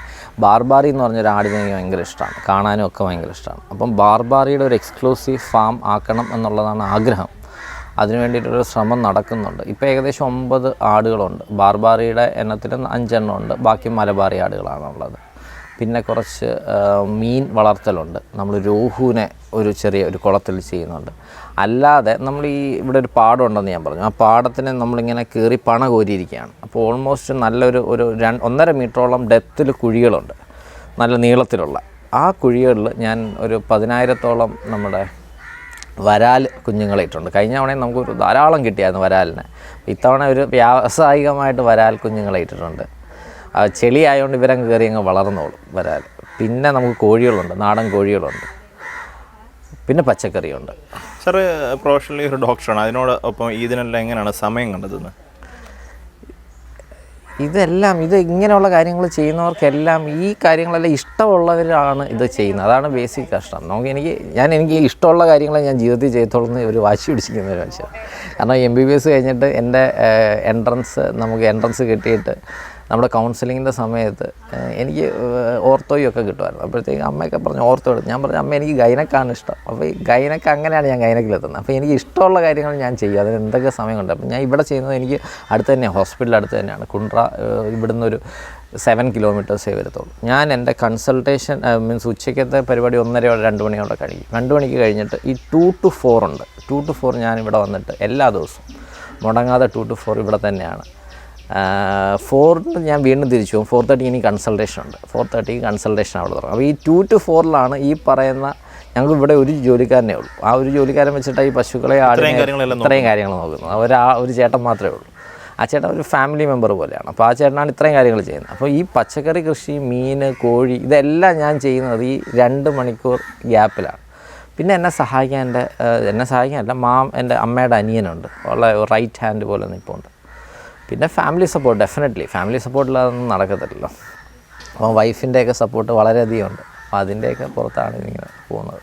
[SPEAKER 2] ബാർബാറി എന്ന് പറഞ്ഞൊരു ആടിനെ എനിക്ക് ഭയങ്കര ഇഷ്ടമാണ്, കാണാനും ഒക്കെ ഭയങ്കര ഇഷ്ടമാണ്. അപ്പം ബാർബാറിയുടെ ഒരു എക്സ്ക്ലൂസീവ് ഫാം ആക്കണം എന്നുള്ളതാണ് ആഗ്രഹം. അതിനു വേണ്ടിയിട്ടൊരു ശ്രമം നടക്കുന്നുണ്ട്. ഇപ്പോൾ ഏകദേശം 9 ആടുകളുണ്ട്. ബാർബാറിയുടെ എണ്ണത്തിൽ 5 എണ്ണം ഉണ്ട്, ബാക്കി മലബാറി ആടുകളാണുള്ളത്. പിന്നെ കുറച്ച് മീൻ വളർത്തലുണ്ട്. നമ്മൾ രോഹുവിനെ ഒരു കുളത്തിൽ ചെയ്യുന്നുണ്ട്. അല്ലാതെ നമ്മൾ ഇവിടെ ഒരു പാടം ഉണ്ടെന്ന് ഞാൻ പറഞ്ഞു. ആ പാടത്തിനെ നമ്മളിങ്ങനെ കയറി പണ കോരിയിരിക്കുകയാണ്. അപ്പോൾ ഓൾമോസ്റ്റ് നല്ലൊരു 1.5 മീറ്ററോളം ഡെപ്തിൽ കുഴികളുണ്ട്, നല്ല നീളത്തിലുള്ള. ആ കുഴികളിൽ ഞാൻ ഒരു 10,000-ഓളം നമ്മുടെ വരാൽ കുഞ്ഞുങ്ങളെ ഇട്ടുണ്ട്. കഴിഞ്ഞ തവണയും നമുക്കൊരു ധാരാളം കിട്ടിയായിരുന്നു വരാലിനെ. ഇത്തവണ ഒരു വ്യാവസായികമായിട്ട് വരാൽ കുഞ്ഞുങ്ങളെ ഇട്ടിട്ടുണ്ട്. ചെളി ആയതുകൊണ്ട് ഇവരങ്ങ് കയറി അങ്ങ് വളർന്നോളും വരാൽ. പിന്നെ നമുക്ക് കോഴികളുണ്ട്, നാടൻ കോഴികളുണ്ട്, പിന്നെ പച്ചക്കറിയുണ്ട്.
[SPEAKER 1] സാറ് പ്രൊഫഷണലി ഒരു ഡോക്ടറാണ്, അതിനോടൊപ്പം ഇതിനെല്ലാം എങ്ങനെയാണ് സമയം കണ്ടെത്തുന്നത്?
[SPEAKER 2] ഇത് ഇങ്ങനെയുള്ള കാര്യങ്ങൾ ചെയ്യുന്നവർക്കെല്ലാം ഈ കാര്യങ്ങളെല്ലാം ഇഷ്ടമുള്ളവരാണ് ഇത് ചെയ്യുന്നത്. അതാണ് ബേസിക് കഷ്ടം. എനിക്ക് ഇഷ്ടമുള്ള കാര്യങ്ങളെ ഞാൻ ജീവിതത്തിൽ ചെയ്യത്തുള്ളൂ ഒരു വാശി പിടിച്ചിരിക്കുന്ന ഒരു ആവശ്യമാണ്. കാരണം MBBS കഴിഞ്ഞിട്ട് എൻ്റെ എൻട്രൻസ് കിട്ടിയിട്ട് നമ്മുടെ കൗൺസിലിങ്ങിൻ്റെ സമയത്ത് എനിക്ക് ഓർത്തോയൊക്കെ കിട്ടുമായിരുന്നു. അപ്പോഴത്തേക്ക് അമ്മയൊക്കെ പറഞ്ഞു ഓർത്തോ എടുത്തു. ഞാൻ പറഞ്ഞു, അമ്മ എനിക്ക് ഗൈനക്കാണ് ഇഷ്ടം. അപ്പോൾ ഈ ഗൈനക്ക് അങ്ങനെയാണ് ഞാൻ ഗൈനക്കിലെത്തുന്നത്. അപ്പോൾ എനിക്ക് ഇഷ്ടമുള്ള കാര്യങ്ങൾ ഞാൻ ചെയ്യും, അതിന് എന്തൊക്കെ സമയമുണ്ട്. അപ്പോൾ ഞാൻ ഇവിടെ ചെയ്യുന്നത് എനിക്ക് അടുത്ത് തന്നെയാണ്, ഹോസ്പിറ്റൽ അടുത്ത് തന്നെയാണ്. കുണ്ട്ര ഇവിടുന്ന് ഒരു 7 കിലോമീറ്റേഴ്സേ വരത്തുള്ളൂ. ഞാൻ എൻ്റെ കൺസൾട്ടേഷൻ ഉച്ചയ്ക്കത്തെ പരിപാടി 1:30-2 മണിയോടെ കഴിയും. 2 മണിക്ക് കഴിഞ്ഞിട്ട് ഈ 2 to 4 ഉണ്ട്. 2 to 4 ഞാനിവിടെ വന്നിട്ട് എല്ലാ ദിവസവും മുടങ്ങാതെ 2 to 4 ഇവിടെ തന്നെയാണ്. 4 ഞാൻ വീണ്ടും തിരിച്ചു പോകും. 4:30 എനിക്ക് കൺസൾട്ടേഷൻ ഉണ്ട്. 4:30 കൺസൾട്ടേഷൻ അവിടെ തുടങ്ങും. അപ്പോൾ ഈ 2 to 4 ഈ പറയുന്ന ഞങ്ങൾക്ക് ഇവിടെ ഒരു ജോലിക്കാരനേ ഉള്ളൂ. ആ ഒരു ജോലിക്കാരൻ വെച്ചിട്ട് ഈ പശുക്കളെ ഇത്രയും കാര്യങ്ങൾ നോക്കുന്നത് ഒരു ചേട്ടൻ മാത്രമേ ഉള്ളൂ. ആ ചേട്ടൻ ഒരു ഫാമിലി മെമ്പർ പോലെയാണ്. അപ്പോൾ ആ ചേട്ടനാണ് ഇത്രയും കാര്യങ്ങൾ ചെയ്യുന്നത്. അപ്പോൾ ഈ പച്ചക്കറി കൃഷി, മീൻ, കോഴി ഇതെല്ലാം ഞാൻ ചെയ്യുന്നത് ഈ 2 മണിക്കൂർ ഗ്യാപ്പിലാണ്. പിന്നെ എന്നെ സഹായിക്കാനല്ല, എൻ്റെ അമ്മയുടെ അനിയനുണ്ട്, ഉള്ള റൈറ്റ് ഹാൻഡ് പോലെ നിൽപ്പുണ്ട്. പിന്നെ ഫാമിലി സപ്പോർട്ട്, ഡെഫിനറ്റ്ലി ഫാമിലി സപ്പോർട്ടിലതൊന്നും നടക്കത്തില്ലല്ലോ. അപ്പോൾ വൈഫിൻ്റെയൊക്കെ സപ്പോർട്ട് വളരെയധികം ഉണ്ട്. അപ്പോൾ അതിൻ്റെയൊക്കെ പുറത്താണ് ഇതിങ്ങനെ പോകുന്നത്.